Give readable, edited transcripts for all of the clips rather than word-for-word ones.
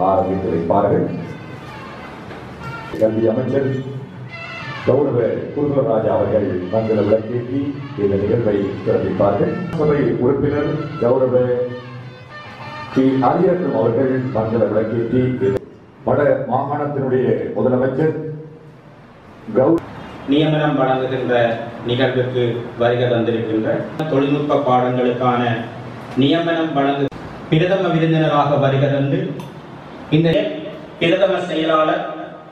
ஆரம்பித்து வைப்பார்கள். கல்வி அமைச்சர் கௌரவ குருகுலராஜா அவர்கள் மங்கள விளக்கேற்றி இந்த நிகழ்வை சிறப்பிப்பார்கள். சபை உறுப்பினர் கௌரவ டி. அரியரத்னம் அவர்கள் மங்கள விளக்கேற்றி வட மாகாணத்தினுடைய முதலமைச்சர் நியமனம் வழங்குகின்ற நிகழ்வுக்கு வருகை தந்திருக்கின்ற தொழில்நுட்ப பாடங்களுக்கான நியமனம் வழங்கு பிரதம விருந்தினராக வருகை தந்து இந்த பிரதம செயலாளர்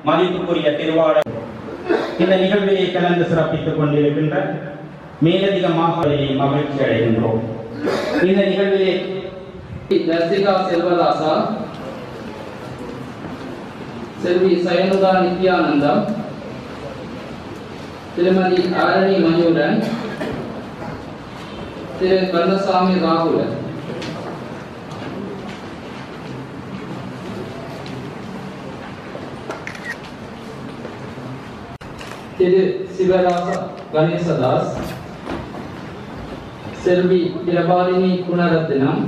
மதிப்புக்குரிய திருவாளர் இந்த நிகழ்விலே கலந்து சிறப்பித்துக் கொண்டிருக்கின்ற மேலதிகமாக மகிழ்ச்சி அடைகின்றோம். இந்த நிகழ்விலே தர்சிகா செல்வதாசா, செல்வி சயனுதா நித்யானந்தம், திருமதி ஆரணி மயூரன், திரு கந்தசாமி ராகுலன். திரு சிவராச கணேசதாஸ், செல்வி பிரபாலினி குணரத்னம்,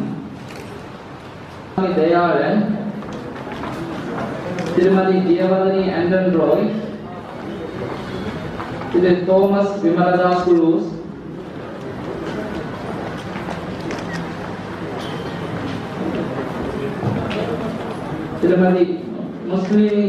தயாளன், திருமதி ஜெயவர்தனி ஆண்டன் ராய், திரு தோமஸ் விமலதாஸ் குரூஸ், திருமதி முஸ்லிம்